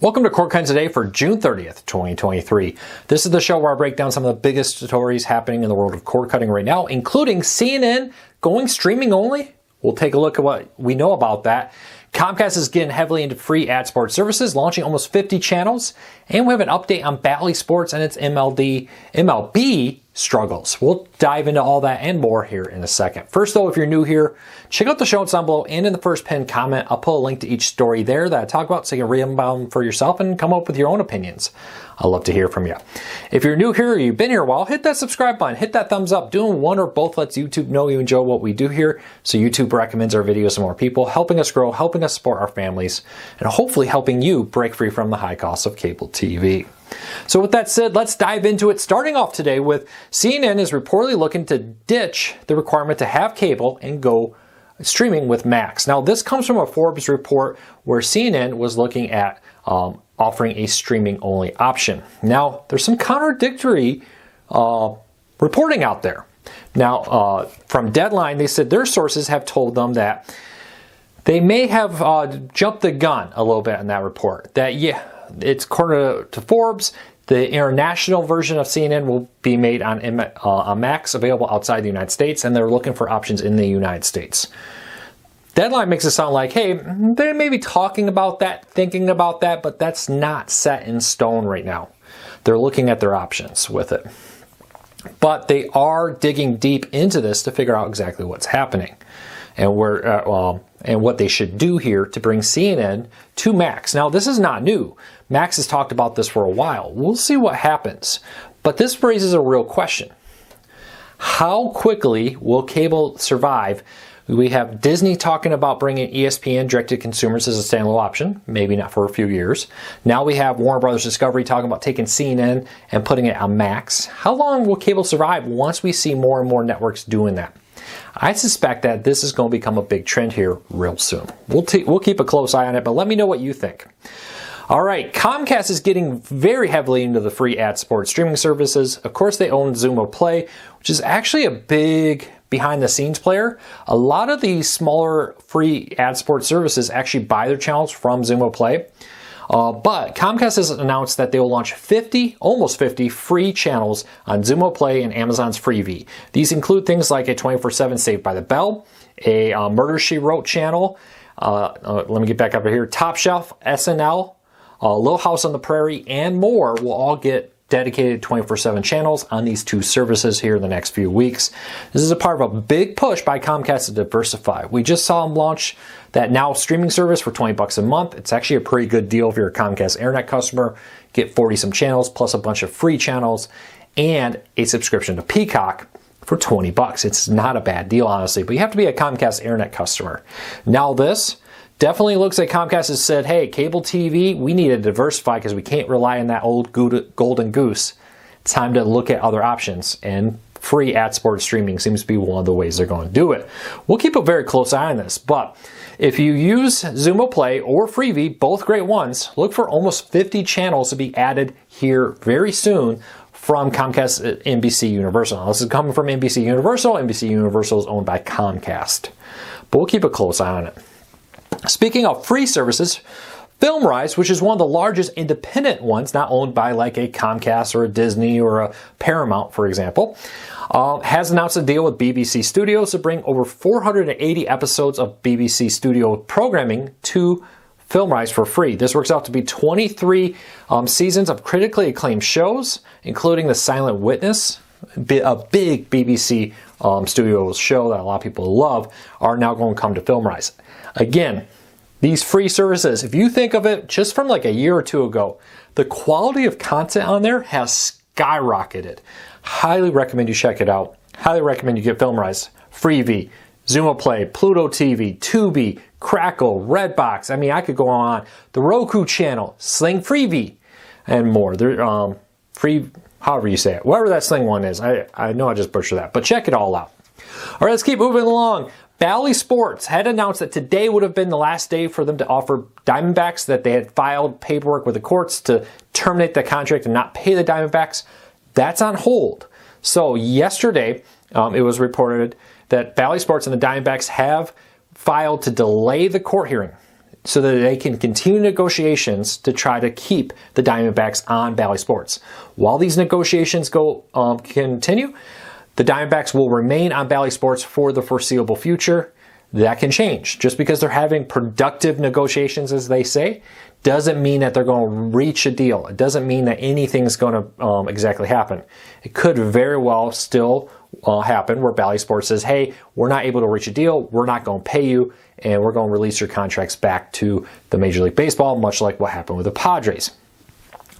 Welcome to Court Cutting Today for June 30th, 2023. This is the show where I break down some of the biggest stories happening in the world of cord cutting right now, including CNN going streaming only. We'll take a look at what we know about that. Comcast is getting heavily into free ad-supported services, launching almost 50 channels, and we have an update on Bally Sports and its MLB struggles. We'll dive into all that and more here in a second. First though, if you're new here, check out the show notes down below and in the first pinned comment. I'll put a link to each story there that I talk about so you can read them for yourself and come up with your own opinions. I'd love to hear from you. If you're new here or you've been here a while, hit that subscribe button, hit that thumbs up. Doing one or both lets YouTube know you enjoy what we do here, so YouTube recommends our videos to more people, helping us grow, helping us support our families, and hopefully helping you break free from the high cost of cable TV. So with that said, let's dive into it. Starting off today with CNN is reportedly looking to ditch the requirement to have cable and go streaming with Max. Now this comes from a Forbes report where CNN was looking at offering a streaming only option. Now there's some contradictory reporting out there. Now from Deadline, they said their sources have told them that they may have jumped the gun a little bit in that report. That it's according to Forbes, the international version of CNN will be made on Max, available outside the United States, and they're looking for options in the United States. Deadline makes it sound like, hey, they may be talking about that, thinking about that, but that's not set in stone right now. They're looking at their options with it. But they are digging deep into this to figure out exactly what's happening and and what they should do here to bring CNN to Max. Now, this is not new. Max has talked about this for a while. We'll see what happens. But this raises a real question. How quickly will cable survive? We have Disney talking about bringing ESPN direct to consumers as a standalone option, maybe not for a few years. Now we have Warner Brothers Discovery talking about taking CNN and putting it on Max. How long will cable survive once we see more and more networks doing that? I suspect that this is going to become a big trend here real soon. We'll keep a close eye on it, but let me know what you think. All right, Comcast is getting very heavily into the free ad-supported streaming services. Of course, they own Xumo Play, which is actually a big behind-the-scenes player. A lot of these smaller free ad-supported services actually buy their channels from Xumo Play. But Comcast has announced that they will launch almost 50 free channels on Xumo Play and Amazon's Freevee. These include things like a 24/7 Saved by the Bell, a Murder, She Wrote channel, let me get back up here, Top Shelf, SNL, Little House on the Prairie, and more will all get dedicated 24/7 channels on these two services here in the next few weeks. This is a part of a big push by Comcast to diversify. We just saw them launch that Now streaming service for $20 a month. It's actually a pretty good deal if you're a Comcast Internet customer. Get 40-some channels plus a bunch of free channels and a subscription to Peacock for $20. It's not a bad deal, honestly, but you have to be a Comcast Internet customer. Now this definitely looks like Comcast has said, hey, cable TV, we need to diversify because we can't rely on that old golden goose. It's time to look at other options, and free ad-supported streaming seems to be one of the ways they're going to do it. We'll keep a very close eye on this, but if you use Xumo Play or Freevee, both great ones, look for almost 50 channels to be added here very soon from Comcast NBC Universal. Now, this is coming from NBC Universal. NBC Universal is owned by Comcast, but we'll keep a close eye on it. Speaking of free services, FilmRise, which is one of the largest independent ones, not owned by like a Comcast or a Disney or a Paramount, for example, has announced a deal with BBC Studios to bring over 480 episodes of BBC Studio programming to FilmRise for free. This works out to be 23 seasons of critically acclaimed shows, including The Silent Witness, a big BBC Studios show that a lot of people love, are now going to come to FilmRise. Again, these free services, if you think of it just from like a year or two ago, the quality of content on there has skyrocketed. Highly recommend you check it out. Highly recommend you get FilmRise, Freevee, Xumo Play, Pluto TV, Tubi, Crackle, Redbox. I mean, I could go on. The Roku channel, Sling Freevee, and more. They're free, however you say it. Whatever that Sling one is. I know I just butchered that, but check it all out. All right, let's keep moving along. Bally Sports had announced that today would have been the last day for them to offer Diamondbacks, that they had filed paperwork with the courts to terminate the contract and not pay the Diamondbacks. That's on hold. So yesterday, it was reported that Bally Sports and the Diamondbacks have filed to delay the court hearing. so that they can continue negotiations to try to keep the Diamondbacks on Bally Sports. While these negotiations continue, the Diamondbacks will remain on Bally Sports for the foreseeable future. That can change. Just because they're having productive negotiations, as they say, doesn't mean that they're going to reach a deal. It doesn't mean that anything's going to exactly happen. It could very well still happen where Bally Sports says, hey, we're not able to reach a deal, we're not going to pay you, and we're going to release your contracts back to the Major League Baseball, much like what happened with the Padres.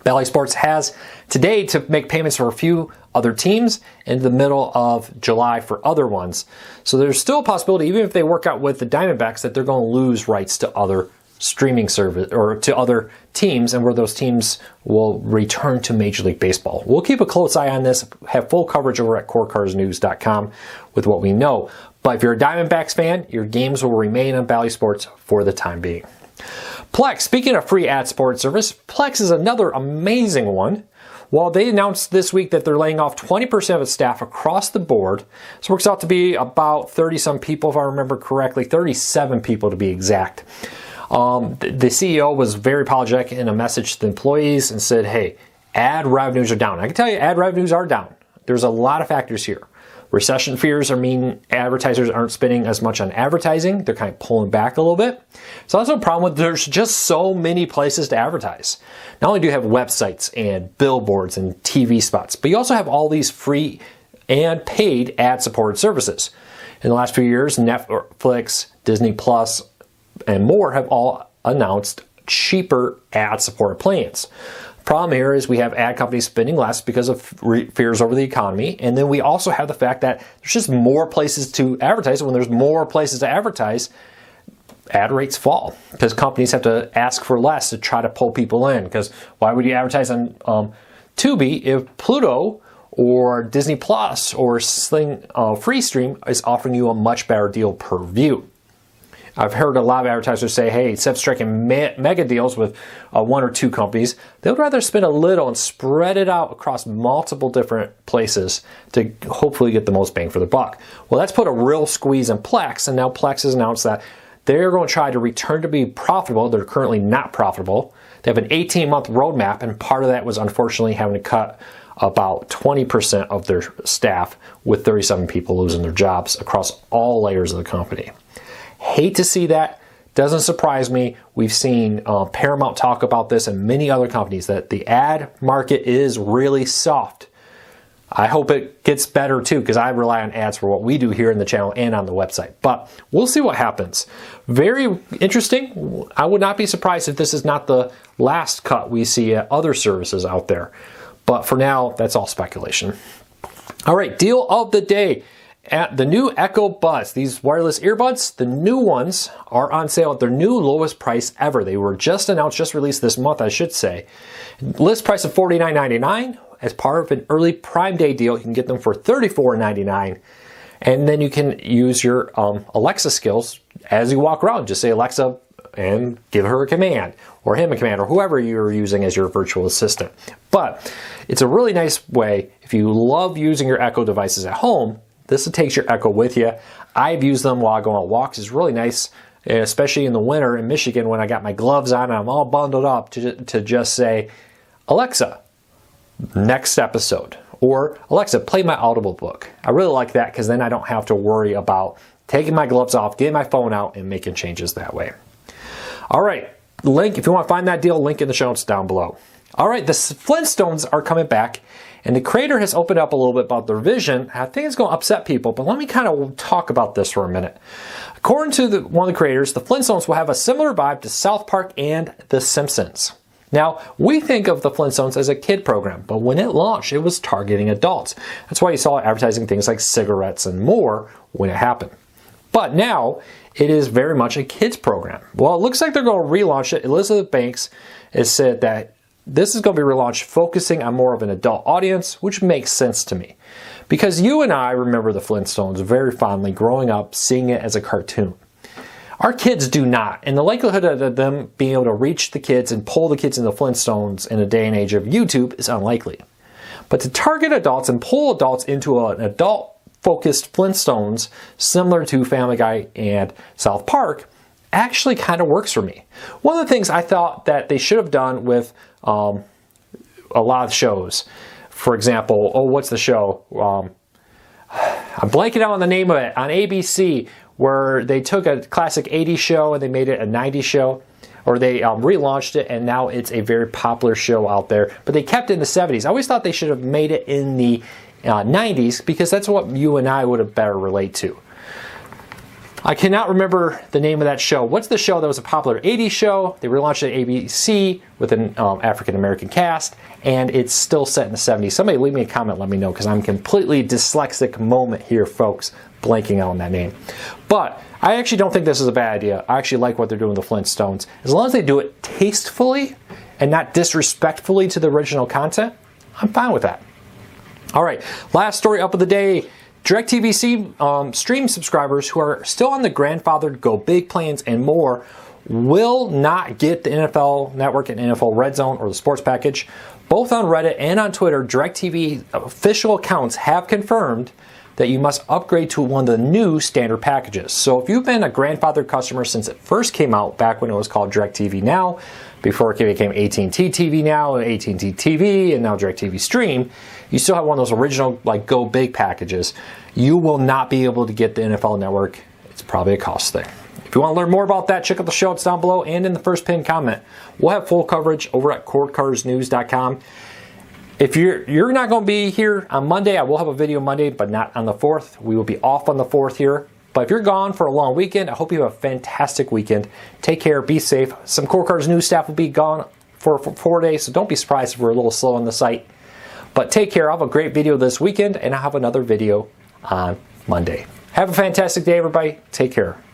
Bally Sports has today to make payments for a few other teams in the middle of July for other ones. So there's still a possibility, even if they work out with the Diamondbacks, that they're going to lose rights to other streaming service or to other teams, and where those teams will return to Major League Baseball. We'll keep a close eye on this, have full coverage over at CoreCarsNews.com with what we know. But if you're a Diamondbacks fan, your games will remain on Bally Sports for the time being. Plex, speaking of free ad-supported service, Plex is another amazing one. Well, they announced this week that they're laying off 20% of its staff across the board. This works out to be about 30-some people, if I remember correctly, 37 people to be exact. The CEO was very apologetic in a message to the employees and said, hey, ad revenues are down. I can tell you ad revenues are down. There's a lot of factors here. Recession fears mean advertisers aren't spending as much on advertising. They're kind of pulling back a little bit. It's also a problem with there's just so many places to advertise. Not only do you have websites and billboards and TV spots, but you also have all these free and paid ad-supported services. In the last few years, Netflix, Disney Plus, and more have all announced cheaper ad-supported plans. Problem here is we have ad companies spending less because of fears over the economy, and then we also have the fact that there's just more places to advertise. When there's more places to advertise, ad rates fall because companies have to ask for less to try to pull people in. Because why would you advertise on Tubi if Pluto or Disney Plus or Sling Freestream is offering you a much better deal per view? I've heard a lot of advertisers say, hey, instead of striking mega deals with one or two companies, they would rather spend a little and spread it out across multiple different places to hopefully get the most bang for the buck. Well, that's put a real squeeze in Plex, and now Plex has announced that they're going to try to return to be profitable. They're currently not profitable. They have an 18-month roadmap, and part of that was unfortunately having to cut about 20% of their staff, with 37 people losing their jobs across all layers of the company. Hate to see that. Doesn't surprise me. We've seen Paramount talk about this and many other companies that the ad market is really soft. I hope it gets better too, because I rely on ads for what we do here in the channel and on the website. But we'll see what happens. Very interesting. I would not be surprised if this is not the last cut we see at other services out there. But for now, that's all speculation. All right, deal of the day. At the new Echo Buds, these wireless earbuds, the new ones are on sale at their new lowest price ever. They were just announced, just released this month, I should say. List price of $49.99. As part of an early Prime Day deal, you can get them for $34.99. And then you can use your Alexa skills as you walk around. Just say, Alexa, and give her a command, or him a command, or whoever you're using as your virtual assistant. But it's a really nice way, if you love using your Echo devices at home, this takes your Echo with you. I've used them while I go on walks. It's really nice, especially in the winter in Michigan when I got my gloves on and I'm all bundled up to just say, Alexa, next episode. Or, Alexa, play my Audible book. I really like that because then I don't have to worry about taking my gloves off, getting my phone out, and making changes that way. All right, link, if you want to find that deal, link in the show notes down below. All right, the Flintstones are coming back. And the creator has opened up a little bit about their vision. I think it's going to upset people, but let me kind of talk about this for a minute. According to one of the creators, the Flintstones will have a similar vibe to South Park and The Simpsons. Now, we think of the Flintstones as a kid program, but when it launched, it was targeting adults. That's why you saw advertising things like cigarettes and more when it happened. But now, it is very much a kids program. Well, it looks like they're going to relaunch it. Elizabeth Banks has said that this is going to be relaunched focusing on more of an adult audience, which makes sense to me. Because you and I remember the Flintstones very fondly growing up, seeing it as a cartoon. Our kids do not, and the likelihood of them being able to reach the kids and pull the kids into Flintstones in a day and age of YouTube is unlikely. But to target adults and pull adults into an adult-focused Flintstones, similar to Family Guy and South Park, actually kind of works for me. One of the things I thought that they should have done with a lot of shows, for example, what's the show? I'm blanking out on the name of it, on ABC, where they took a classic 80s show and they made it a 90s show, or they relaunched it and now it's a very popular show out there, but they kept it in the 70s. I always thought they should have made it in the 90s because that's what you and I would have better relate to. I cannot remember the name of that show. What's the show that was a popular 80s show? They relaunched it at ABC with an African-American cast, and it's still set in the 70s. Somebody leave me a comment, let me know, because I'm completely dyslexic moment here, folks, blanking out on that name. But I actually don't think this is a bad idea. I actually like what they're doing with the Flintstones. As long as they do it tastefully and not disrespectfully to the original content, I'm fine with that. All right, last story up of the day. DirecTV stream subscribers who are still on the grandfathered Go Big plans and more will not get the NFL Network and NFL Red Zone or the sports package. Both on Reddit and on Twitter, DirecTV official accounts have confirmed that you must upgrade to one of the new standard packages. So if you've been a grandfathered customer since it first came out, back when it was called DirecTV Now, before it became AT&T TV Now, and AT&T TV, and now DirecTV Stream, you still have one of those original like Go Big packages. You will not be able to get the NFL Network. It's probably a cost thing. If you want to learn more about that, check out the show notes down below and in the first pinned comment. We'll have full coverage over at cordcarsnews.com. If you're not going to be here on Monday, I will have a video Monday, but not on the 4th. We will be off on the 4th here. But if you're gone for a long weekend, I hope you have a fantastic weekend. Take care, be safe. Some Cord Cars news staff will be gone for 4 days, so don't be surprised if we're a little slow on the site. But take care. I'll have a great video this weekend, and I'll have another video on Monday. Have a fantastic day, everybody. Take care.